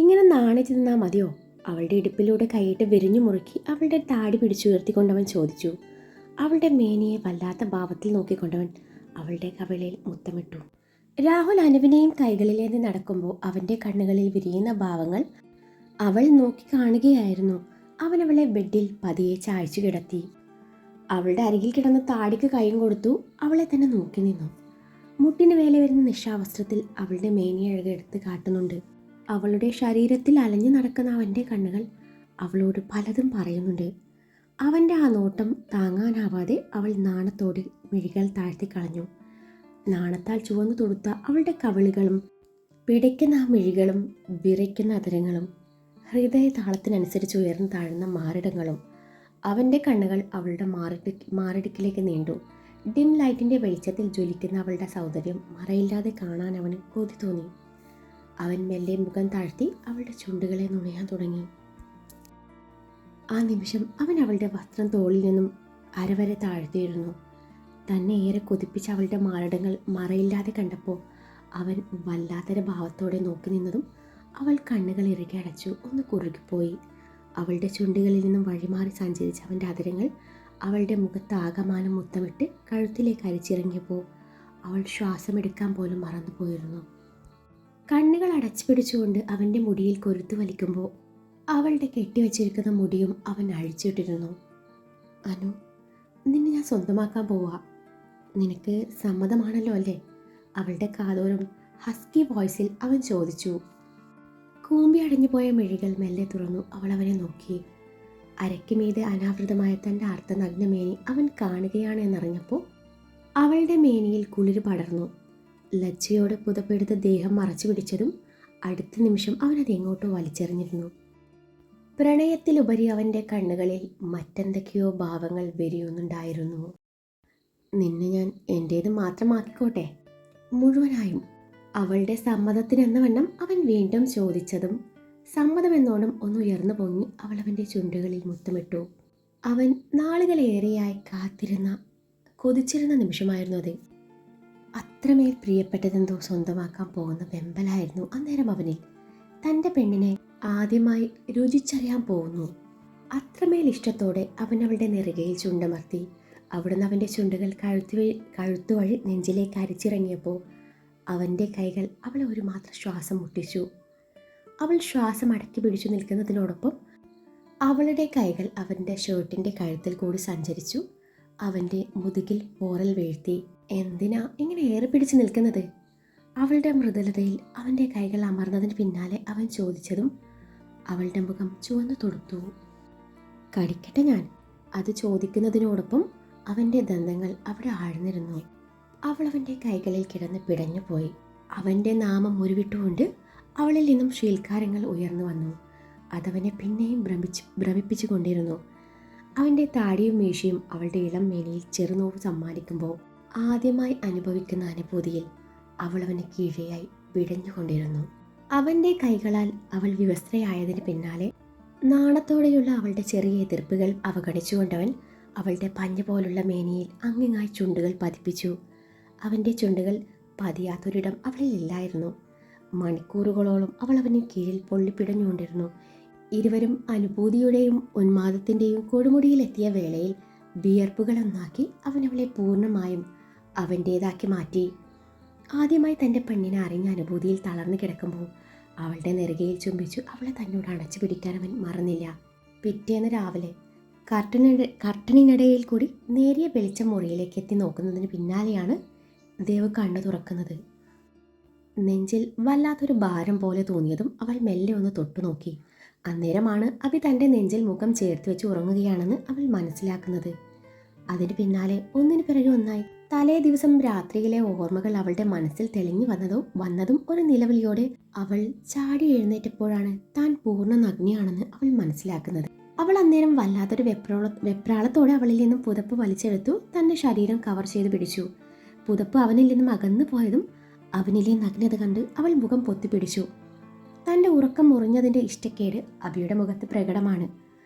ഇങ്ങനെ നാണിച്ചു നിന്നാൽ മതിയോ? അവളുടെ ഇടുപ്പിലൂടെ കൈയിട്ട് വിരിഞ്ഞു മുറുക്കി അവളുടെ താടി പിടിച്ചുയർത്തിക്കൊണ്ടവൻ ചോദിച്ചു. അവളുടെ മേനിയെ വല്ലാത്ത ഭാവത്തിൽ നോക്കിക്കൊണ്ടവൻ അവളുടെ കവിളിൽ മുത്തമിട്ടു. രാഹുൽ അനുവിനെയും കൈകളിലേന്തി നടക്കുമ്പോൾ അവൻ്റെ കണ്ണുകളിൽ വിരിയുന്ന ഭാവങ്ങൾ അവൾ നോക്കി കാണുകയായിരുന്നു. അവൻ അവളെ ബെഡിൽ പതിയെ ചായച്ചു കിടത്തി. അവളുടെ അരികിൽ കിടന്ന താടിക്ക് കൈയും കൊടുത്തു അവളെ തന്നെ നോക്കി നിന്നു. മുട്ടിന് വേലെ വരുന്ന നിശാവസ്ത്രത്തിൽ അവളുടെ മേനിയഴക് എടുത്ത് കാട്ടുന്നുണ്ട്. അവളുടെ ശരീരത്തിൽ അലഞ്ഞു നടക്കുന്ന അവൻ്റെ കണ്ണുകൾ അവളോട് പലതും പറയുന്നുണ്ട്. അവൻ്റെ ആ നോട്ടം താങ്ങാനാവാതെ അവൾ നാണത്തോടെ മിഴികൾ താഴ്ത്തിക്കളഞ്ഞു. നാണത്താൽ ചുവന്നു തൊടുത്ത അവളുടെ കവിളുകളും പിടയ്ക്കുന്ന ആ മിഴികളും വിറയ്ക്കുന്ന അതരങ്ങളും ഹൃദയ താളത്തിനനുസരിച്ച് ഉയർന്നു താഴുന്ന മാറിടങ്ങളും. അവൻ്റെ കണ്ണുകൾ അവളുടെ മാറിടുക്കിലേക്ക് നീണ്ടു. ഡിം ലൈറ്റിൻ്റെ വെളിച്ചത്തിൽ ജ്വലിക്കുന്ന അവളുടെ സൗന്ദര്യം മറയില്ലാതെ കാണാൻ അവന് കൊതി തോന്നി. അവൻ മെല്ലെ മുഖം താഴ്ത്തി അവളുടെ ചുണ്ടുകളെ നുണയാൻ തുടങ്ങി. ആ നിമിഷം അവൻ അവളുടെ വസ്ത്രം തോളിൽ നിന്നും അരവരെ താഴ്ത്തിയിരുന്നു. തന്നെ ഏറെ കൊതിപ്പിച്ച അവളുടെ മാറിടങ്ങൾ മറയില്ലാതെ കണ്ടപ്പോൾ അവൻ വല്ലാത്തൊരു ഭാവത്തോടെ നോക്കി നിന്നതും അവൾ കണ്ണുകൾ ഇറുകി അടച്ചു ഒന്ന് കുറുകിപ്പോയി. അവളുടെ ചുണ്ടുകളിൽ നിന്നും വഴിമാറി സഞ്ചരിച്ച അവൻ്റെ അതരങ്ങൾ അവളുടെ മുഖത്ത് ആകമാനം മുത്തമിട്ട് കഴുത്തിലേക്ക് അരിച്ചിറങ്ങിയപ്പോൾ അവൾ ശ്വാസമെടുക്കാൻ പോലും മറന്നുപോയിരുന്നു. കണ്ണുകൾ അടച്ചു പിടിച്ചുകൊണ്ട് അവൻ്റെ മുടിയിൽ കൊരുത്തു വലിക്കുമ്പോൾ അവളുടെ കെട്ടിവെച്ചിരിക്കുന്ന മുടിയും അവൻ അഴിച്ചിട്ടിരുന്നു. അനു, നിന്നെ ഞാൻ സ്വന്തമാക്കാൻ പോവാ. നിനക്ക് സമ്മതമാണല്ലോ അല്ലേ? അവളുടെ കാതോരം ഹസ്കി വോയിസിൽ അവൻ ചോദിച്ചു. കൂമ്പി അടഞ്ഞുപോയ മിഴികൾ മെല്ലെ തുറന്നു അവൾ അവനെ നോക്കി. അരയ്ക്ക് മീതെ അനാവൃതമായ തൻ്റെ അർദ്ധനഗ്നമേനി അവൻ കാണുകയാണ് എന്നറിഞ്ഞപ്പോൾ അവളുടെ മേനിയിൽ കുളിര് പടർന്നു. ലജ്ജയോടെ പുതപ്പെടുത്ത ദേഹം മറച്ചു പിടിച്ചതും അടുത്ത നിമിഷം അവനത് എങ്ങോട്ടോ വലിച്ചെറിഞ്ഞിരുന്നു. പ്രണയത്തിലുപരി അവൻ്റെ കണ്ണുകളിൽ മറ്റെന്തൊക്കെയോ ഭാവങ്ങൾ വെരിയുന്നുണ്ടായിരുന്നു. നിന്നെ ഞാൻ എൻ്റേത് മാത്രമാക്കിക്കോട്ടെ, മുഴുവനായും? അവളുടെ സമ്മതത്തിനെന്ന വണ്ണം അവൻ വീണ്ടും ചോദിച്ചതും സമ്മതമെന്നോണം ഒന്നുയർന്നു പൊങ്ങി അവൾ അവൻ്റെ ചുണ്ടുകളിൽ മുത്തമിട്ടു. അവൻ നാളുകളേറെയായി കാത്തിരുന്ന കൊതിച്ചിരുന്ന നിമിഷമായിരുന്നു അത്. അത്രമേൽ പ്രിയപ്പെട്ടതെന്തോ സ്വന്തമാക്കാൻ പോകുന്ന വെമ്പലായിരുന്നു അന്നേരം അവനിൽ. തൻ്റെ പെണ്ണിനെ ആദ്യമായി രുചിച്ചറിയാൻ പോകുന്നു. അത്രമേൽ ഇഷ്ടത്തോടെ അവൻ അവളുടെ നെറുകയിൽ ചുണ്ടമർത്തി. അവിടുന്ന് അവൻ്റെ ചുണ്ടുകൾ കഴുത്തുവഴി നെഞ്ചിലേക്ക് അരിച്ചിറങ്ങിയപ്പോൾ അവൻ്റെ കൈകൾ അവളെ ഒരു മാത്രം ശ്വാസം മുട്ടിച്ചു. അവൾ ശ്വാസം അടക്കി പിടിച്ചു നിൽക്കുന്നതിനോടൊപ്പം അവളുടെ കൈകൾ അവൻ്റെ ഷർട്ടിൻ്റെ കഴുത്തിൽ കൂടി സഞ്ചരിച്ചു. അവൻ്റെ മുതുകിൽ പോറൽ വീഴ്ത്തി. എന്തിനാ ഇങ്ങനെ ഏറെ പിടിച്ചു നിൽക്കുന്നത്? അവളുടെ മൃദുലതയിൽ അവൻ്റെ കൈകൾ അമർന്നതിന് പിന്നാലെ അവൻ ചോദിച്ചതും അവളുടെ മുഖം ചുവന്നു തൊടുത്തു. കടിക്കട്ടെ ഞാൻ? അത് ചോദിക്കുന്നതിനോടൊപ്പം അവൻ്റെ ദന്തങ്ങൾ അവിടെ ആഴ്ന്നിരുന്നു. അവൾ അവൻ്റെ കൈകളിൽ കിടന്ന് പിടഞ്ഞുപോയി. അവൻ്റെ നാമം ഉരുവിട്ടുകൊണ്ട് അവളിൽ നിന്നും ശീൽക്കാരങ്ങൾ ഉയർന്നു വന്നു. അതവനെ പിന്നെയും ഭ്രമിപ്പിച്ചു കൊണ്ടിരുന്നു. അവൻ്റെ താടിയും മീശയും അവളുടെ ഇളം മേനിയിൽ ചെറുനോവ് സമ്മാനിക്കുമ്പോൾ ആദ്യമായി അനുഭവിക്കുന്ന അനുഭൂതിയിൽ അവൾ അവന് കീഴെയായി വിടഞ്ഞുകൊണ്ടിരുന്നു. അവൻ്റെ കൈകളാൽ അവൾ വിവസ്ത്രയായതിന് പിന്നാലെ നാണത്തോടെയുള്ള അവളുടെ ചെറിയ എതിർപ്പുകൾ അവഗണിച്ചുകൊണ്ടവൻ അവളുടെ പഞ്ഞ പോലുള്ള മേനിയിൽ അങ്ങിങ്ങായി ചുണ്ടുകൾ പതിപ്പിച്ചു. അവൻ്റെ ചുണ്ടുകൾ പതിയാത്തൊരിടം അവളിൽ ഇല്ലായിരുന്നു. മണിക്കൂറുകളോളം അവൾ അവന് കീഴിൽ പൊള്ളിപ്പിടഞ്ഞുകൊണ്ടിരുന്നു. ഇരുവരും അനുഭൂതിയുടെയും ഉന്മാദത്തിൻ്റെയും കൊടുമുടിയിലെത്തിയ വേളയിൽ വിയർപ്പുകളൊന്നാക്കി അവൻ അവളെ പൂർണ്ണമായും അവൻ്റേതാക്കി മാറ്റി. ആദ്യമായി തൻ്റെ പെണ്ണിനെ അറിഞ്ഞ അനുഭൂതിയിൽ തളർന്നു കിടക്കുമ്പോൾ അവളുടെ നെറുകയിൽ ചുംബിച്ചു അവളെ തന്നോട് അണച്ചു പിടിക്കാൻ അവൻ മറന്നില്ല. പിറ്റേന്ന് രാവിലെ കർട്ടനിനിടയിൽ കൂടി നേരിയ വെളിച്ചം മുറിയിലേക്ക് എത്തി നോക്കുന്നതിന് പിന്നാലെയാണ് ദേവ് കണ്ണു തുറക്കുന്നത്. നെഞ്ചിൽ വല്ലാത്തൊരു ഭാരം പോലെ തോന്നിയതും അവൾ മെല്ലെ ഒന്ന് തൊട്ടു നോക്കി. അന്നേരമാണ് അഭി തൻ്റെ നെഞ്ചിൽ മുഖം ചേർത്ത് വെച്ച് ഉറങ്ങുകയാണെന്ന് അവൾ മനസ്സിലാക്കുന്നത്. അതിന് പിന്നാലെ ഒന്നിനു പിറകെ ഒന്നായി തലേ ദിവസം രാത്രിയിലെ ഓർമ്മകൾ അവളുടെ മനസ്സിൽ തെളിഞ്ഞു വന്നതും ഒരു നിലവിളിയോടെ അവൾ ചാടി എഴുന്നേറ്റപ്പോഴാണ് താൻ പൂർണ്ണ നഗ്നിയാണെന്ന് അവൾ മനസ്സിലാക്കുന്നത്. അവൾ അന്നേരം വല്ലാത്തൊരു വെപ്രാളത്തോടെ അവളിൽ നിന്നും പുതപ്പ് വലിച്ചെടുത്തു തൻ്റെ ശരീരം കവർ ചെയ്ത് പിടിച്ചു. പുതപ്പ് അവനിൽ നിന്നും അകന്നു പോയതും അവനിലെ നഗ്നത കണ്ട് അവൾ മുഖം പൊത്തിപ്പിടിച്ചു. തൻ്റെ ഉറക്കം മുറിഞ്ഞതിൻ്റെ ഇഷ്ടക്കേട് അഭിയുടെ മുഖത്ത് പ്രകടമാണ്.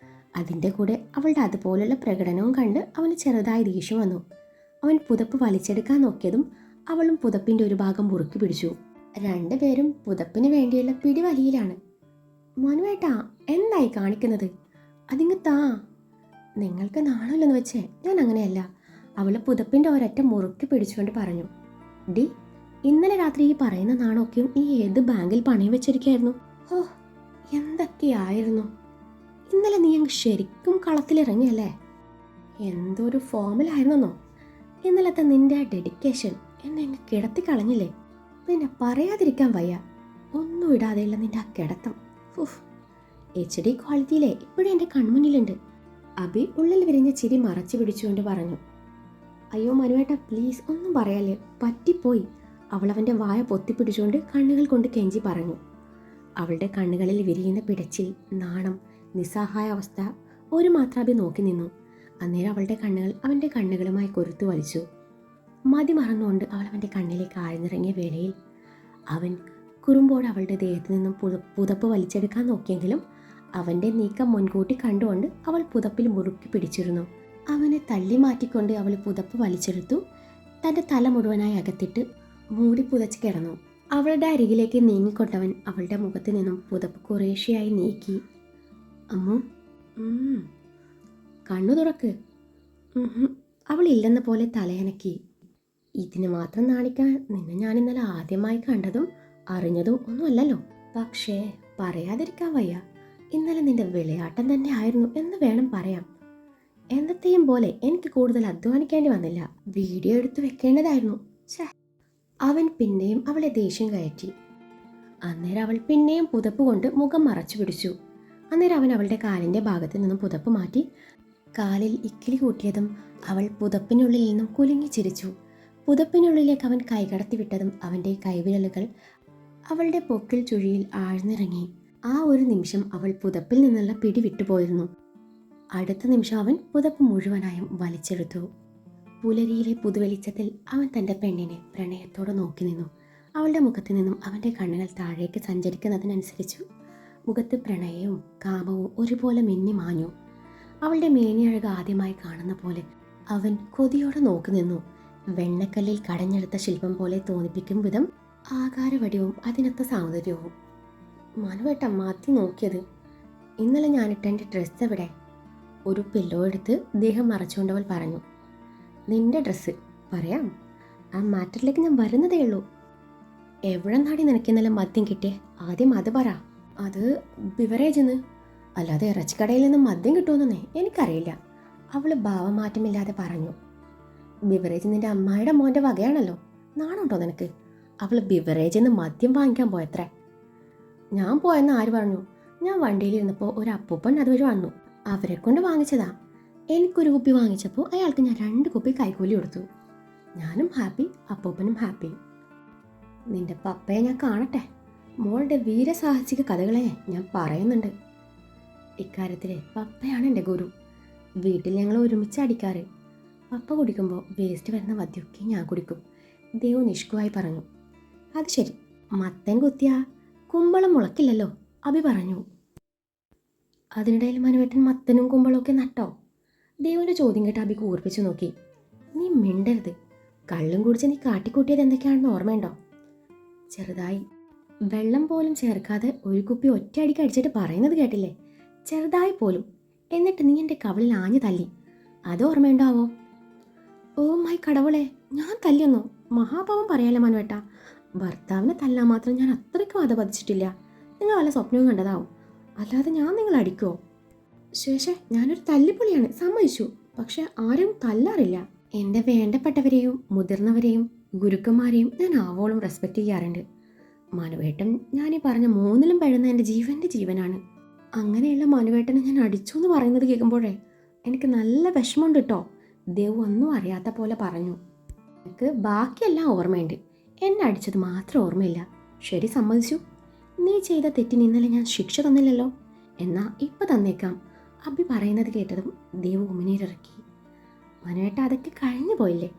അതിൻ്റെ കൂടെ അവളുടെ അതുപോലുള്ള പ്രകടനവും കണ്ട് അവന് ചെറുതായി ദേഷ്യം വന്നു. അവൻ പുതപ്പ് വലിച്ചെടുക്കാൻ നോക്കിയതും അവളും പുതപ്പിൻ്റെ ഒരു ഭാഗം മുറുക്കി പിടിച്ചു. രണ്ടുപേരും പുതപ്പിന് വേണ്ടിയുള്ള പിടിവലിയിലാണ്. മനുവേട്ടാ, എന്തായി കാണിക്കുന്നത്? അതിങ്ങ് താ. നിങ്ങൾക്ക് നാണമില്ലെന്ന് വെച്ചേ ഞാൻ അങ്ങനെയല്ല. അവള് പുതപ്പിൻ്റെ ഒരൊറ്റ മുറുക്കി പിടിച്ചുകൊണ്ട് പറഞ്ഞു. ഡി, ഇന്നലെ രാത്രി ഈ പറയുന്ന നാണമൊക്കെയും ഈ ഏത് ബാങ്കിൽ പണയം വെച്ചിരിക്കുകയായിരുന്നു? ഓ, എന്തൊക്കെയായിരുന്നു! ഇന്നലെ നീ അങ്ങ് ശരിക്കും കളത്തിലിറങ്ങിയല്ലേ? എന്തൊരു ഫോമിലായിരുന്നോ ഇന്നലത്തെ നിന്റെ ആ ഡെഡിക്കേഷൻ. എന്നെ അങ്ങ് കിടത്തി കളഞ്ഞില്ലേ? പിന്നെ പറയാതിരിക്കാൻ വയ്യ. ഒന്നും ഇടാതെയുള്ള നിന്റെ ആ കിടത്തം. HD ക്വാളിറ്റിയിലെ ഇപ്പോഴും എൻ്റെ കൺമുന്നിലുണ്ട്. അബി ഉള്ളിൽ വിരിഞ്ഞ ചിരി മറച്ചു പിടിച്ചുകൊണ്ട് പറഞ്ഞു. അയ്യോ മനുവേട്ട, പ്ലീസ് ഒന്നും പറയാല്ലേ, പറ്റിപ്പോയി. അവളവൻ്റെ വായ പൊത്തിപ്പിടിച്ചുകൊണ്ട് കണ്ണുകൾ കൊണ്ട് കെഞ്ചി പറഞ്ഞു. അവളുടെ കണ്ണുകളിൽ വിരിയുന്ന പിടച്ചിൽ, നാണം, നിസ്സഹായ അവസ്ഥ ഒരു മാത്രം അബി നോക്കി നിന്നു. അന്നേരം അവളുടെ കണ്ണുകൾ അവൻ്റെ കണ്ണുകളുമായി കൊരുത്തു വലിച്ചു. മതി മറന്നുകൊണ്ട് അവൾ അവൻ്റെ കണ്ണിലേക്ക് ആഴ്ന്നിറങ്ങിയ വേളയിൽ അവൻ കുറുമ്പോടെ അവളുടെ ദേഹത്തു നിന്നും പുതപ്പ് വലിച്ചെടുക്കാൻ നോക്കിയെങ്കിലും അവൻ്റെ നീക്കം മുൻകൂട്ടി കണ്ടുകൊണ്ട് അവൾ പുതപ്പിൽ മുറുക്കി പിടിച്ചിരുന്നു. അവനെ തള്ളി മാറ്റിക്കൊണ്ട് അവൾ പുതപ്പ് വലിച്ചെടുത്തു. തൻ്റെ തല മുഴുവനായി അകത്തിട്ട് മൂടി പുതച്ച് കിടന്നു. അവളുടെ അരികിലേക്ക് നീങ്ങിക്കൊണ്ടവൻ അവളുടെ മുഖത്ത് നിന്നും പുതപ്പ് കുറേശ്ശെയായി നീക്കി. അമ്മു, കണ്ണു തുറക്ക്. അവൾ ഇല്ലെന്ന പോലെ തലയനക്കി. ഇതിന് മാത്രം നാണിക്കാൻ നിന്നെ ഞാൻ ഇന്നലെ ആദ്യമായി കണ്ടതും അറിഞ്ഞതും ഒന്നുമല്ലല്ലോ. പക്ഷേ പറയാതിരിക്കാൻ വയ്യ, ഇന്നലെ നിന്റെ വിളയാട്ടം തന്നെ ആയിരുന്നു എന്ന് വേണം പറയാം. എന്നത്തെയും പോലെ എനിക്ക് കൂടുതൽ അധ്വാനിക്കേണ്ടി വന്നില്ല. വീഡിയോ എടുത്തു വെക്കേണ്ടതായിരുന്നു. അവൻ പിന്നെയും അവളെ ദേഷ്യം കയറ്റി. അന്നേരം അവൾ പിന്നെയും പുതപ്പ് കൊണ്ട് മുഖം മറച്ചു പിടിച്ചു. അന്നേരം അവൻ അവളുടെ കാലിൻ്റെ ഭാഗത്ത് നിന്നും പുതപ്പ് മാറ്റി കാലിൽ ഇക്കിളി കൂട്ടിയതും അവൾ പുതപ്പിനുള്ളിൽ നിന്നും കുലുങ്ങി ചിരിച്ചു. പുതപ്പിനുള്ളിലേക്ക് അവൻ കൈകടത്തി വിട്ടതും അവൻ്റെ കൈവിരലുകൾ അവളുടെ പൊക്കിൽ ചുഴിയിൽ ആഴ്ന്നിറങ്ങി. ആ ഒരു നിമിഷം അവൾ പുതപ്പിൽ നിന്നുള്ള പിടി വിട്ടുപോയിരുന്നു. അടുത്ത നിമിഷം അവൻ പുതപ്പ് മുഴുവനായും വലിച്ചെടുത്തു. പുലരിയിലെ പുതുവെളിച്ചത്തിൽ അവൻ തൻ്റെ പെണ്ണിനെ പ്രണയത്തോടെ നോക്കി നിന്നു. അവളുടെ മുഖത്ത് നിന്നും അവൻ്റെ കണ്ണുകൾ താഴേക്ക് സഞ്ചരിക്കുന്നതിനനുസരിച്ചു മുഖത്ത് പ്രണയവും കാമവും ഒരുപോലെ മിന്നി മാഞ്ഞു. അവളുടെ മേനിയഴക് ആദ്യമായി കാണുന്ന പോലെ അവൻ കൊതിയോടെ നോക്കി നിന്നു. വെണ്ണക്കല്ലിൽ കടഞ്ഞെടുത്ത ശില്പം പോലെ തോന്നിപ്പിക്കും വിധം ആകാരവടിവും അതിനൊത്ത സൗന്ദര്യവും. മനുവേട്ട മാറ്റി നോക്കിയത്. ഇന്നലെ ഞാനിട്ട എൻ്റെ ഡ്രസ്സ് എവിടെ? ഒരു പില്ലോ എടുത്ത് ദേഹം മറച്ചുകൊണ്ടവൾ പറഞ്ഞു. നിന്റെ ഡ്രസ്സ് പറയാം, ആ മാറ്ററിലേക്ക് ഞാൻ വരുന്നതേ ഉള്ളൂ. എവിടെ നാടി നിനക്ക് ഇന്നലെ മദ്യം കിട്ടിയേ? ആദ്യം അത് പറ. അത് ബിവറേജിന്ന്. അല്ലാതെ ഇറച്ചിക്കടയിൽ നിന്ന് മദ്യം കിട്ടുമെന്നേ എനിക്കറിയില്ല. അവൾ ഭാവമാറ്റമില്ലാതെ പറഞ്ഞു. ബിവറേജ് നിന്റെ അമ്മായിയുടെ മോൻ്റെ വകയാണല്ലോ, നാണുണ്ടോ നിനക്ക്? അവൾ ബിവറേജിൽ നിന്ന് മദ്യം വാങ്ങിക്കാൻ പോയത്രേ. ഞാൻ പോയെന്ന് ആര് പറഞ്ഞു? ഞാൻ വണ്ടിയിലിരുന്നപ്പോൾ ഒരു അപ്പൂപ്പൻ അതുവഴി വന്നു, അവരെ കൊണ്ട് വാങ്ങിച്ചതാ. എനിക്കൊരു കുപ്പി വാങ്ങിച്ചപ്പോൾ അയാൾക്ക് ഞാൻ 2 കുപ്പി കൈക്കൂലി കൊടുത്തു. ഞാനും ഹാപ്പി, അപ്പൂപ്പനും ഹാപ്പി. നിന്റെ പപ്പയെ ഞാൻ കാണട്ടെ. മോളുടെ വീരസാഹസിക കഥകളെ ഞാൻ പറയുന്നുണ്ട്. ഇക്കാര്യത്തിൽ പപ്പയാണ് എൻ്റെ ഗുരു. വീട്ടിൽ ഞങ്ങൾ ഒരുമിച്ച് അടിക്കാറ്. പപ്പ കുടിക്കുമ്പോൾ വേസ്റ്റ് വരുന്ന മദ്യമൊക്കെ ഞാൻ കുടിക്കും. ദേവു നിഷ്കുവായി പറഞ്ഞു. അത് ശരി, മത്തൻ കുത്തിയാ കുമ്പളം മുളക്കില്ലല്ലോ, അബി പറഞ്ഞു. അതിനിടയിൽ മനുവേട്ടൻ മത്തനും കുമ്പളമൊക്കെ നട്ടോ? ദേവുവിൻ്റെ ചോദ്യം കേട്ട് അബി കൂർപ്പിച്ചു നോക്കി. നീ മിണ്ടരുത്. കള്ളും കുടിച്ച് നീ കാട്ടിക്കൂട്ടിയത് എന്തൊക്കെയാണെന്ന് ഓർമ്മയുണ്ടോ? ചെറുതായി. വെള്ളം പോലും ചേർക്കാതെ ഒരു കുപ്പി ഒറ്റയടിക്ക് അടിച്ചിട്ട് പറയുന്നത് കേട്ടില്ലേ? ചെറുതായി പോലും. എന്നിട്ട് നീ എൻ്റെ കവിളിൽ ആഞ്ഞു തല്ലി. അത് ഓർമ്മയുണ്ടാവോ? ഓ മൈ കടവുളെ, ഞാൻ തല്ലിയൊന്നോ? മഹാപാവം പറയാലോ മനുവേട്ട. ഭർത്താവിനെ തല്ലാൻ മാത്രം ഞാൻ അത്രയ്ക്കും അധപതിച്ചിട്ടില്ല. നിങ്ങൾ വല്ല സ്വപ്നവും കണ്ടതാവും, അല്ലാതെ ഞാൻ നിങ്ങൾ അടിക്കുമോ? ശേഷേ, ഞാനൊരു തല്ലിപ്പൊളിയാണ്, സമ്മതിച്ചു. പക്ഷെ ആരും തല്ലാറില്ല. എൻ്റെ വേണ്ടപ്പെട്ടവരെയും മുതിർന്നവരെയും ഗുരുക്കന്മാരെയും ഞാൻ ആവോളം റെസ്പെക്റ്റ് ചെയ്യാറുണ്ട്. മനുവേട്ടൻ ഞാനീ പറഞ്ഞ 3ലും പെഴുന്ന എൻ്റെ ജീവൻ്റെ ജീവനാണ്. അങ്ങനെയുള്ള മനുവേട്ടനെ ഞാൻ അടിച്ചു എന്ന് പറയുന്നത് കേൾക്കുമ്പോഴേ എനിക്ക് നല്ല വിഷമമുണ്ട് കേട്ടോ. ദേവ് ഒന്നും അറിയാത്ത പോലെ പറഞ്ഞു. എനിക്ക് ബാക്കിയെല്ലാം ഓർമ്മയുണ്ട്, എന്നെ അടിച്ചത് മാത്രം ഓർമ്മയില്ല. ശരി, സമ്മതിച്ചു. നീ ചെയ്ത തെറ്റിന് ഇന്നലെ ഞാൻ ശിക്ഷ തന്നില്ലല്ലോ, എന്നാ ഇപ്പം തന്നേക്കാം. അബി പറയുന്നത് കേട്ടതും ദേവ് ഉമിനീരിറക്കി. മനുവേട്ട, അതൊക്കെ കഴിഞ്ഞു പോയില്ലേ?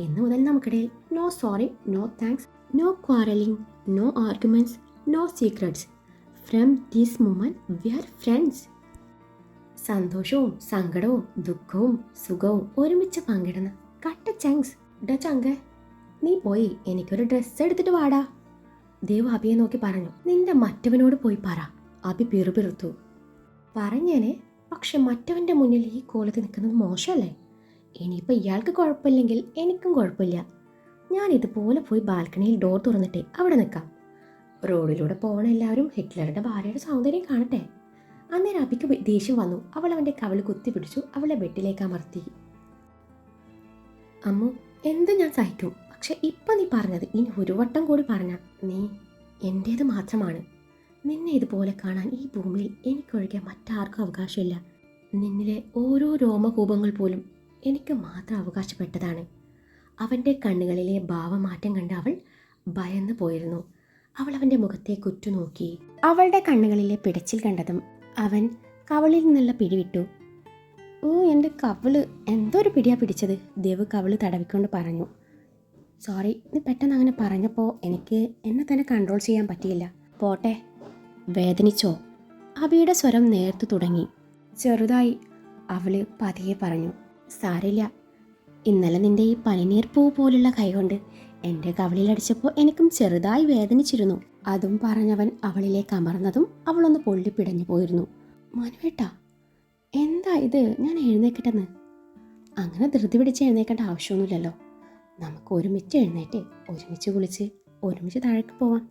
ഇന്നു മുതൽ നമുക്കിടയിൽ no sorry, no thanks, no quarrelling, no arguments, no secrets. From this moment we are friends. സന്തോഷവും സങ്കടവും ദുഃഖവും സുഖവും ഒരുമിച്ച് പങ്കിടുന്ന കട്ട ചങ്ക്സ്. ഡ ചങ്ക, നീ പോയി എനിക്കൊരു ഡ്രസ്സ് എടുത്തിട്ട് വാടാ. ദേവ് അബിയെ നോക്കി പറഞ്ഞു. നിന്റെ മറ്റവനോട് പോയി പറ, അബി പിറുപിറുത്തു. പറഞ്ഞേനെ, പക്ഷെ മറ്റവൻ്റെ മുന്നിൽ ഈ കോലത്ത് നിൽക്കുന്നത് മോശമല്ലേ? ഇനിയിപ്പോൾ ഇയാൾക്ക് കുഴപ്പമില്ലെങ്കിൽ എനിക്കും കുഴപ്പമില്ല. ഞാൻ ഇതുപോലെ പോയി ബാൽക്കണിയിൽ ഡോർ തുറന്നിട്ട് അവിടെ നിൽക്കാം. റോഡിലൂടെ പോകണ എല്ലാവരും ഹിറ്റ്ലറുടെ ഭാര്യയുടെ സൗന്ദര്യം കാണട്ടെ. അന്നേരം അബിക്ക് ദേഷ്യം വന്നു. അവൾ അവൻ്റെ കവിള് കുത്തിപ്പിടിച്ചു അവളെ ബെഡിലേക്ക് അമർത്തി. അമ്മു, എന്തും ഞാൻ സഹിക്കും. പക്ഷെ ഇപ്പം നീ പറഞ്ഞത് ഇനി ഒരു വട്ടം കൂടി പറഞ്ഞാൽ നീ എൻ്റേത് മാത്രമാണ്. നിന്നെ ഇതുപോലെ കാണാൻ ഈ ഭൂമിയിൽ എനിക്കൊഴികെ മറ്റാർക്കും അവകാശമില്ല. നിന്നിലെ ഓരോ രോമകൂപങ്ങൾ പോലും എനിക്ക് മാത്രം അവകാശപ്പെട്ടതാണ്. അവൻ്റെ കണ്ണുകളിലെ ഭാവമാറ്റം കണ്ട് അവൾ ഭയന്നു പോയിരുന്നു. അവൾ അവൻ്റെ മുഖത്തേക്ക് ഉറ്റുനോക്കി. അവളുടെ കണ്ണുകളിലെ പിടച്ചിൽ കണ്ടതും അവൻ കവളിൽ നിന്നുള്ള പിടിവിട്ടു. ഓ, എൻ്റെ കവിള് എന്തോ ഒരു പിടിയാ പിടിച്ചത്. ദേവ് കവിള് തടവിക്കൊണ്ട് പറഞ്ഞു. സോറി, നീ പെട്ടെന്ന് അങ്ങനെ പറഞ്ഞപ്പോൾ എനിക്ക് എന്നെ തന്നെ കൺട്രോൾ ചെയ്യാൻ പറ്റിയില്ല. പോട്ടെ. വേദനിച്ചോ? അബിയുടെ സ്വരം നേർത്തു തുടങ്ങി. ചെറുതായി, അവള് പതിയെ പറഞ്ഞു. സാരില്ല, ഇന്നലെ നിന്റെ ഈ പനിനീർ പൂ പോലുള്ള കൈകൊണ്ട് എൻ്റെ കവിളിലടിച്ചപ്പോൾ എനിക്കും ചെറുതായി വേദനിച്ചിരുന്നു. അതും പറഞ്ഞവൻ അവളിലേക്ക് അമർന്നതും അവളൊന്ന് പൊള്ളിപ്പിടഞ്ഞു പോയിരുന്നു. മനുവേട്ടാ, എന്താ ഇത്? ഞാൻ എഴുന്നേക്കട്ടെന്ന്. അങ്ങനെ ധൃതി പിടിച്ച് എഴുന്നേക്കേണ്ട ആവശ്യമൊന്നുമില്ലല്ലോ. നമുക്ക് ഒരുമിച്ച് എഴുന്നേറ്റ് ഒരുമിച്ച് കുളിച്ച് ഒരുമിച്ച് താഴേക്ക് പോവാം.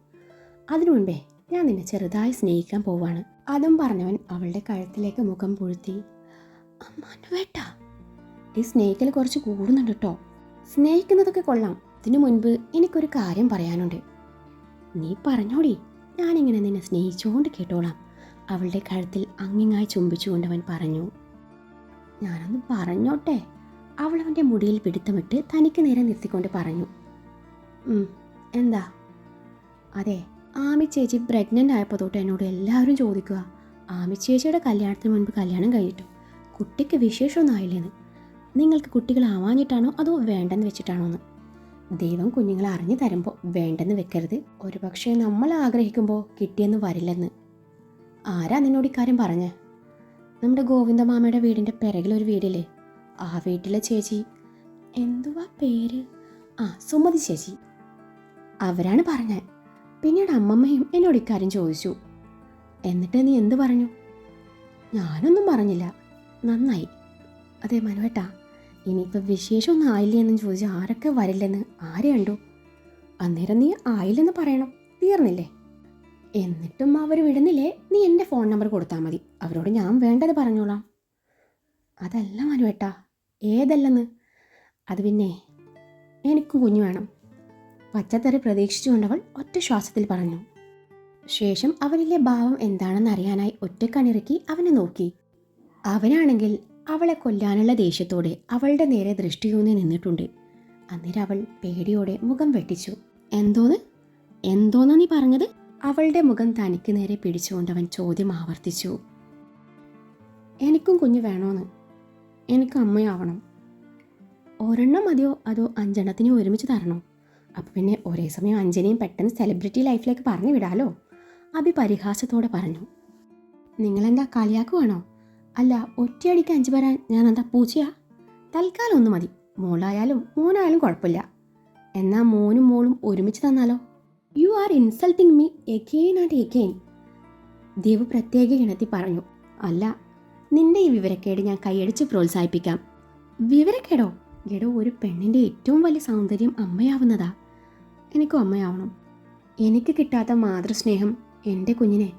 അതിനു മുൻപേ ഞാൻ നിന്നെ ചെറുതായി സ്നേഹിക്കാൻ പോവാണ്. അതും പറഞ്ഞവൻ അവളുടെ കഴുത്തിലേക്ക് മുഖം പുഴുത്തി. മനുവേട്ടാ, ഈ സ്നേഹിക്കൽ കുറച്ച് കൂടുന്നുണ്ട് കേട്ടോ. സ്നേഹിക്കുന്നതൊക്കെ കൊള്ളാം. ഇതിനു മുൻപ് എനിക്കൊരു കാര്യം പറയാനുണ്ട്. നീ പറഞ്ഞോടി, ഞാനിങ്ങനെ നിന്നെ സ്നേഹിച്ചുകൊണ്ട് കേട്ടോളാം. അവളുടെ കഴുത്തിൽ അങ്ങിങ്ങായി ചുംബിച്ചുകൊണ്ടവൻ പറഞ്ഞു. ഞാനൊന്ന് പറഞ്ഞോട്ടെ. അവൾ അവൻ്റെ മുടിയിൽ പിടുത്തമിട്ട് തനിക്ക് നേരെ നിർത്തിക്കൊണ്ട് പറഞ്ഞു. എന്താ? അതെ, ആമി ചേച്ചി പ്രഗ്നൻ്റ് ആയപ്പോൾ തൊട്ട് എന്നോട് എല്ലാവരും ചോദിക്കുക, ആമി ചേച്ചിയുടെ കല്യാണത്തിന് മുൻപ് കല്യാണം കഴിഞ്ഞിട്ടു കുട്ടിക്ക് വിശേഷമൊന്നും ആയില്ലെന്ന്. നിങ്ങൾക്ക് കുട്ടികളാവാഞ്ഞിട്ടാണോ അതോ വേണ്ടെന്ന് വെച്ചിട്ടാണോ എന്ന്. ദൈവം കുഞ്ഞുങ്ങളെ അറിഞ്ഞു തരുമ്പോൾ വേണ്ടെന്ന് വെക്കരുത്. ഒരു പക്ഷേ നമ്മൾ ആഗ്രഹിക്കുമ്പോൾ കിട്ടിയെന്ന് വരില്ലെന്ന്. ആരാ നിന്നോട് ഇക്കാര്യം പറഞ്ഞേ? നമ്മുടെ ഗോവിന്ദമാമയുടെ വീടിൻ്റെ പിറകിലൊരു വീടില്ലേ, ആ വീട്ടിലെ ചേച്ചി. എന്തുവാ പേര്? സുമതി ചേച്ചി. അവരാണ് പറഞ്ഞത്. പിന്നീട് അമ്മമ്മയും എന്നോട് ഇക്കാര്യം ചോദിച്ചു. എന്നിട്ട് നീ എന്ത് പറഞ്ഞു? ഞാനൊന്നും പറഞ്ഞില്ല. നന്നായി. അതെ മനുവേട്ടാ, ഇനിയിപ്പോൾ വിശേഷമൊന്നും ആയില്ലേ എന്ന് ചോദിച്ചാൽ ആരൊക്കെ വരില്ലെന്ന് ആരെ കണ്ടു? അന്നേരം നീ ആയില്ലെന്ന് പറയണം. തീർന്നില്ലേ? എന്നിട്ടും അവർ വിടുന്നില്ലേ? നീ എൻ്റെ ഫോൺ നമ്പർ കൊടുത്താൽ മതി. അവരോട് ഞാൻ വേണ്ടത് പറഞ്ഞോളാം. അതല്ല മനുവേട്ടാ. ഏതല്ലെന്ന്? അത് പിന്നെ എനിക്കും കുഞ്ഞു വേണം. പച്ചത്തറി പ്രതീക്ഷിച്ചുകൊണ്ടവൾ ഒറ്റ ശ്വാസത്തിൽ പറഞ്ഞു. ശേഷം അവനിലെ ഭാവം എന്താണെന്ന് അറിയാനായി ഒറ്റക്കണിറുക്കി അവനെ നോക്കി. അവനാണെങ്കിൽ അവളെ കൊല്ലാനുള്ള ദേഷ്യത്തോടെ അവളുടെ നേരെ ദൃഷ്ടിയൂന്നി നിന്നിട്ടുണ്ട്. അന്നേരം അവൾ പേടിയോടെ മുഖം വെട്ടിച്ചു. എന്തോന്നാ നീ പറഞ്ഞത്? അവളുടെ മുഖം തനിക്ക് നേരെ പിടിച്ചുകൊണ്ടവൻ ചോദ്യം ആവർത്തിച്ചു. എനിക്കും കുഞ്ഞ് വേണോന്ന്. എനിക്ക് അമ്മയാവണം. ഒരെണ്ണം മതിയോ അതോ 5 എണ്ണത്തിനെ ഒരുമിച്ച് തരണോ? അപ്പം പിന്നെ ഒരേ സമയം 5നെയും പെട്ടെന്ന് സെലിബ്രിറ്റി ലൈഫിലേക്ക് പറഞ്ഞു വിടാലോ. അബി പരിഹാസത്തോടെ പറഞ്ഞു. നിങ്ങളെന്താ കളിയാക്കുവാണോ? അല്ല, ഒറ്റയടിക്ക് 5 വരാൻ ഞാൻ എന്താ പൂച്ചയാ? തൽക്കാലം ഒന്ന് മതി. മോളായാലും മോനായാലും കുഴപ്പമില്ല. എന്നാൽ മോനും മോളും ഒരുമിച്ച് തന്നാലോ? You are insulting me again and again. Dev പ്രത്യേക ഇണത്തി പറഞ്ഞു. അല്ല, നിന്റെ ഈ വിവരക്കേട് ഞാൻ കൈയടിച്ച് പ്രോത്സാഹിപ്പിക്കാം. വിവരക്കേടോ? എടോ, ഒരു പെണ്ണിൻ്റെ ഏറ്റവും വലിയ സൗന്ദര്യം അമ്മയാവുന്നതാ. എനിക്കും അമ്മയാവണം. എനിക്ക് കിട്ടാത്ത മാതൃസ്നേഹം എൻ്റെ കുഞ്ഞിനെ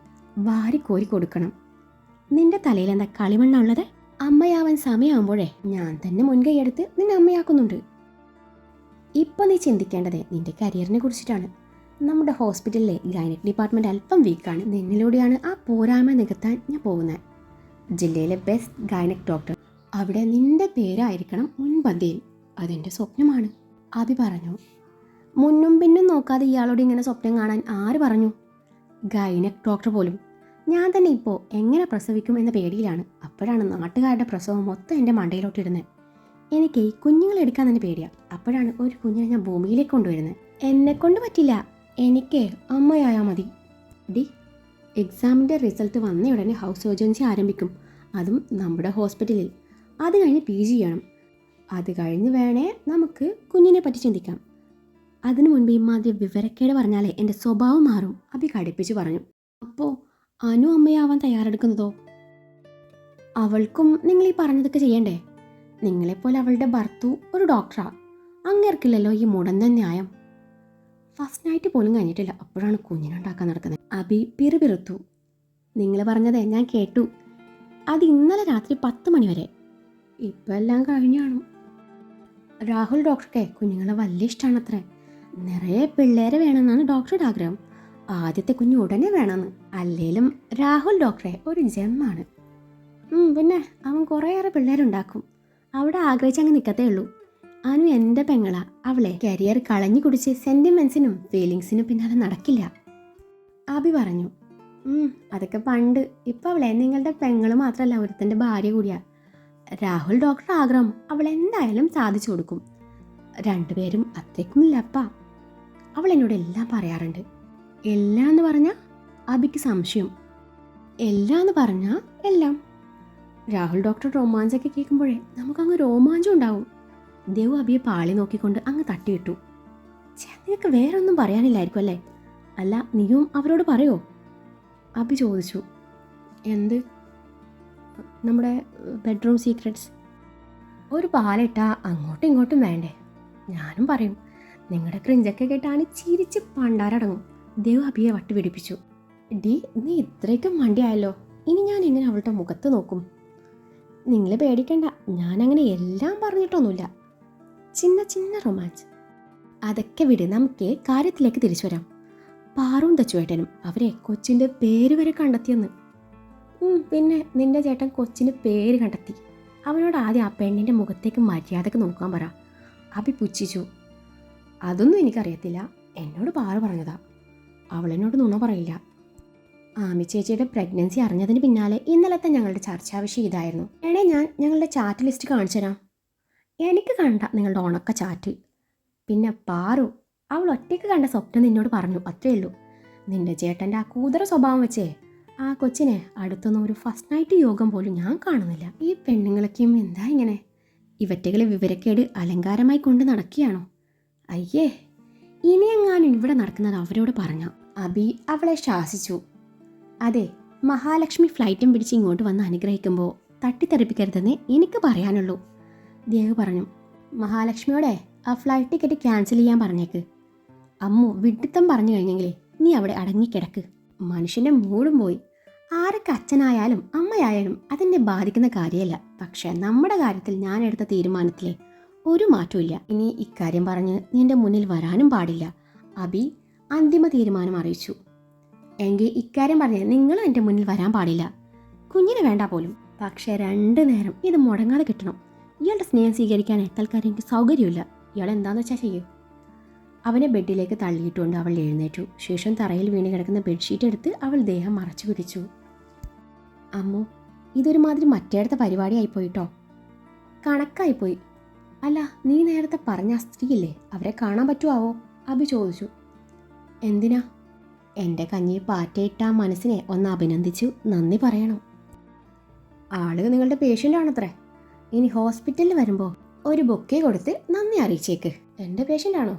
വാരിക്കോരി കൊടുക്കണം. നിന്റെ തലയിൽ എന്താ കളിമണ്ണ ഉള്ളത്? അമ്മയാവാൻ സമയമാകുമ്പോഴേ ഞാൻ തന്നെ മുൻകൈയെടുത്ത് നിന്നെ അമ്മയാക്കുന്നുണ്ട്. ഇപ്പം നീ ചിന്തിക്കേണ്ടത് നിന്റെ കരിയറിനെ കുറിച്ചിട്ടാണ്. നമ്മുടെ ഹോസ്പിറ്റലിലെ ഗൈനക് ഡിപ്പാർട്ട്മെൻറ്റ് അല്പം വീക്കാണ്. നിന്നിലൂടെയാണ് ആ പോരായ്മ നികത്താൻ ഞാൻ പോകുന്നത്. ജില്ലയിലെ ബെസ്റ്റ് ഗൈനക് ഡോക്ടർ, അവിടെ നിന്റെ പേരായിരിക്കണം മുൻപന്തിയിൽ. അതെൻ്റെ സ്വപ്നമാണ്. അബി പറഞ്ഞു. മുന്നും പിന്നും നോക്കാതെ ഇയാളോട് ഇങ്ങനെ സ്വപ്നം കാണാൻ ആര് പറഞ്ഞു? ഗൈനക് ഡോക്ടർ പോലും. ഞാൻ തന്നെ ഇപ്പോൾ എങ്ങനെ പ്രസവിക്കും എന്ന പേടിയിലാണ്. അപ്പോഴാണ് നാട്ടുകാരുടെ പ്രസവം മൊത്തം എൻ്റെ മണ്ടയിലോട്ടിടുന്നത്. എനിക്ക് ഈ കുഞ്ഞുങ്ങളെടുക്കാൻ തന്നെ പേടിയാണ്. അപ്പോഴാണ് ഒരു കുഞ്ഞിനെ ഞാൻ ഭൂമിയിലേക്ക് കൊണ്ടുവരുന്നത്. എന്നെക്കൊണ്ട് പറ്റില്ല. എനിക്ക് അമ്മയായാൽ മതി. എക്സാമിൻ്റെ റിസൾട്ട് വന്ന ഉടനെ ഹൗസ് സർജൻസി ആരംഭിക്കും. അതും നമ്മുടെ ഹോസ്പിറ്റലിൽ. അത് കഴിഞ്ഞ് PG ചെയ്യണം. അത് കഴിഞ്ഞ് വേണേ നമുക്ക് കുഞ്ഞിനെ പറ്റി ചിന്തിക്കാം. അതിനു മുൻപ് ഇമ്മാതിരി വിവരക്കേട് പറഞ്ഞാലേ എൻ്റെ സ്വഭാവം മാറും. അബി കടുപ്പിച്ച് പറഞ്ഞു. അപ്പോൾ അനു അമ്മയാവാൻ തയ്യാറെടുക്കുന്നതോ? അവൾക്കും നിങ്ങൾ ഈ പറഞ്ഞതൊക്കെ ചെയ്യണ്ടേ? നിങ്ങളെപ്പോലെ അവളുടെ ഭർത്തു ഒരു ഡോക്ടറാ. അങ്ങേർക്കില്ലല്ലോ ഈ മുടന്തൻ ന്യായം. ഫസ്റ്റ് നൈറ്റ് പോലും കഴിഞ്ഞിട്ടില്ല, അപ്പോഴാണ് കുഞ്ഞിനുണ്ടാക്കാൻ നടക്കുന്നത്. അബി പിറുപിറുത്തു. നിങ്ങൾ പറഞ്ഞതേ ഞാൻ കേട്ടു. അത് ഇന്നലെ രാത്രി 10 മണി വരെ. ഇപ്പം എല്ലാം കഴിഞ്ഞാണു. രാഹുൽ ഡോക്ടർക്ക് കുഞ്ഞുങ്ങളെ വലിയ ഇഷ്ടമാണത്രേ. നിറയെ പിള്ളേരെ വേണമെന്നാണ് ഡോക്ടറുടെ ആഗ്രഹം. ആദ്യത്തെ കുഞ്ഞ് ഉടനെ വേണമെന്ന്. അല്ലേലും രാഹുൽ ഡോക്ടറെ ഒരു ജെമ്മാണ്. പിന്നെ അവൻ കുറേയേറെ പിള്ളേരുണ്ടാക്കും. അവിടെ ആഗ്രഹിച്ചങ്ങ് നിൽക്കത്തേ ഉള്ളൂ. അനു എൻ്റെ പെങ്ങളാ. അവളെ കരിയർ കളഞ്ഞു കുടിച്ച് സെൻറ്റിമെൻസിനും ഫീലിങ്സിനും പിന്നാലെ നടക്കില്ല. അബി പറഞ്ഞു. അതൊക്കെ പണ്ട്. ഇപ്പം അവളെ നിങ്ങളുടെ പെങ്ങള് മാത്രമല്ല, ഒരുത്തൻ്റെ ഭാര്യ കൂടിയാ. രാഹുൽ ഡോക്ടർ ആഗ്രഹം അവൾ എന്തായാലും സാധിച്ചു കൊടുക്കും. രണ്ടുപേരും അത്രയ്ക്കുമില്ലപ്പാ. അവൾ എന്നോട് എല്ലാം പറയാറുണ്ട്. എല്ലാം എന്ന് പറഞ്ഞാൽ അബിക്ക് സംശയം. എല്ലാം എന്ന് പറഞ്ഞാൽ എല്ലാം. രാഹുൽ ഡോക്ടർ റൊമാൻസൊക്കെ കേൾക്കുമ്പോഴേ നമുക്കങ്ങ് രോമാഞ്ചം ഉണ്ടാവും. ദേവു അബിയെ പാളി നോക്കിക്കൊണ്ട് അങ്ങ് തട്ടിയിട്ടു. നിനക്ക് വേറെ ഒന്നും പറയാനില്ലായിരിക്കും അല്ലേ? അല്ല, നീയും അവരോട് പറയോ? അബി ചോദിച്ചു. എന്ത്? നമ്മുടെ ബെഡ്റൂം സീക്രട്സ്. ഒരു പാലിട്ടാ അങ്ങോട്ടും ഇങ്ങോട്ടും വേണ്ടേ? ഞാനും പറയും. നിങ്ങളുടെ ക്രിഞ്ചൊക്കെ കേട്ടാണ് ചിരിച്ച് പണ്ടാരടങ്ങും. ദേവ് അബിയെ വട്ടുപിടിപ്പിച്ചു. നീ ഇത്രയ്ക്കും മണ്ടിയായല്ലോ. ഇനി ഞാൻ എങ്ങനെ അവളുടെ മുഖത്ത് നോക്കും? നിങ്ങൾ പേടിക്കണ്ട, ഞാനങ്ങനെ എല്ലാം പറഞ്ഞിട്ടൊന്നുമില്ല. ചിന്ന ചിന്ന റൊമാൻസ്. അതൊക്കെ വിട്, നമുക്ക് കാര്യത്തിലേക്ക് തിരിച്ചു വരാം. പാറും തച്ചുവേട്ടനും അവരെ കൊച്ചിൻ്റെ പേര് വരെ കണ്ടെത്തിയെന്ന്. പിന്നെ നിന്റെ ചേട്ടൻ കൊച്ചിന് പേര് കണ്ടെത്തി. അവനോട് ആദ്യം ആ പെണ്ണിൻ്റെ മുഖത്തേക്ക് മര്യാദക്ക് നോക്കാൻ പറ. അബി പുച്ഛിച്ചു. അതൊന്നും എനിക്കറിയത്തില്ല, എന്നോട് പാറു പറഞ്ഞതാ. അവളെന്നോട് നുണ പറയില്ല. ആമി ചേച്ചിയുടെ പ്രഗ്നൻസി അറിഞ്ഞതിന് പിന്നാലെ ഇന്നലത്തെ ഞങ്ങളുടെ ചർച്ചാ വിഷയം ഇതായിരുന്നു. ഞാൻ ഞങ്ങളുടെ ചാറ്റ് ലിസ്റ്റ് കാണിച്ചു തരാം. എനിക്ക് കണ്ട നിങ്ങളുടെ ഉണക്ക ചാറ്റ്. പിന്നെ പാറു, അവൾ ഒറ്റയ്ക്ക് കണ്ട സ്വപ്നം നിന്നോട് പറഞ്ഞു, അത്രേ ഉള്ളൂ. നിന്റെ ചേട്ടൻ്റെ ആ കൂതറ സ്വഭാവം വെച്ചേ ആ കൊച്ചിനെ അടുത്തൊന്നും ഒരു ഫസ്റ്റ് നൈറ്റ് യോഗം പോലും ഞാൻ കാണുന്നില്ല. ഈ പെണ്ണുങ്ങളൊക്കെയും എന്താ ഇങ്ങനെ? ഇവറ്റകളെ വിവരക്കേട് അലങ്കാരമായി കൊണ്ട് നടക്കുകയാണോ? അയ്യേ, ഇനിയെങ്ങാനും ഇവിടെ നടക്കുന്നത് അവരോട് പറഞ്ഞ. അബി അവളെ ശാസിച്ചു. അതെ, മഹാലക്ഷ്മി ഫ്ലൈറ്റും പിടിച്ച് ഇങ്ങോട്ട് വന്ന് അനുഗ്രഹിക്കുമ്പോൾ തട്ടിത്തെറിപ്പിക്കരുതെന്നേ എനിക്ക് പറയാനുള്ളൂ. ദേവ് പറഞ്ഞു. മഹാലക്ഷ്മിയോടെ ആ ഫ്ലൈറ്റ് ടിക്കറ്റ് ക്യാൻസൽ ചെയ്യാൻ പറഞ്ഞേക്ക്. അമ്മു വിഡിത്തം പറഞ്ഞു കഴിഞ്ഞെങ്കിലേ നീ അവിടെ അടങ്ങിക്കിടക്ക്. മനുഷ്യൻ്റെ മൂടും പോയി. ആരൊക്കെ അച്ഛനായാലും അമ്മയായാലും അതെന്നെ ബാധിക്കുന്ന കാര്യമല്ല. പക്ഷെ നമ്മുടെ കാര്യത്തിൽ ഞാൻ എടുത്ത തീരുമാനത്തിലെ ഒരു മാറ്റവും ഇല്ല. ഇനി ഇക്കാര്യം പറഞ്ഞ് നിന്റെ മുന്നിൽ വരാനും പാടില്ല. അബി അന്തിമ തീരുമാനം അറിയിച്ചു. എങ്കിൽ ഇക്കാര്യം പറഞ്ഞ് നിങ്ങൾ എൻ്റെ മുന്നിൽ വരാൻ പാടില്ല. കുഞ്ഞിനെ വേണ്ട പോലും. പക്ഷെ 2 നേരം ഇത് മുടങ്ങാതെ കിട്ടണം. ഇയാളുടെ സ്നേഹം സ്വീകരിക്കാൻ തൽക്കാലം എനിക്ക് സൗകര്യമില്ല. ഇയാൾ എന്താണെന്ന് വെച്ചാൽ ചെയ്യൂ. അവനെ ബെഡിലേക്ക് തള്ളിയിട്ടുകൊണ്ട് അവൾ എഴുന്നേറ്റു. ശേഷം തറയിൽ വീണ് കിടക്കുന്ന ബെഡ്ഷീറ്റ് എടുത്ത് അവൾ ദേഹം മറച്ചു പിടിച്ചു. അമ്മു, ഇതൊരുമാതിരി മറ്റേടത്തെ പരിപാടിയായിപ്പോയിട്ടോ. കണക്കായിപ്പോയി. അല്ല, നീ നേരത്തെ പറഞ്ഞ ആ സ്ത്രീയില്ലേ, അവരെ കാണാൻ പറ്റുമാവോ? അബി ചോദിച്ചു. എന്തിനാ? എൻ്റെ കഞ്ഞി പാറ്റയിട്ട മനസ്സിനെ ഒന്ന് അഭിനന്ദിച്ചു നന്ദി പറയണം. ആള് നിങ്ങളുടെ പേഷ്യൻ്റ് ആണത്രേ. ഇനി ഹോസ്പിറ്റലിൽ വരുമ്പോൾ ഒരു ബൊക്കെ കൊടുത്ത് നന്ദി അറിയിച്ചേക്ക്. എൻ്റെ പേഷ്യൻ്റ് ആണോ?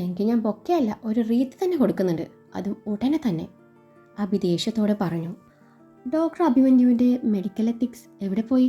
എങ്കിൽ ഞാൻ ബൊക്കെ അല്ല, ഒരു റീത്ത് തന്നെ കൊടുക്കുന്നുണ്ട്, അതും ഉടനെ തന്നെ. അബി ദേഷ്യത്തോടെ പറഞ്ഞു. ഡോക്ടർ അഭിമന്യുവിൻ്റെ മെഡിക്കൽ എത്തിക്സ് എവിടെ പോയി?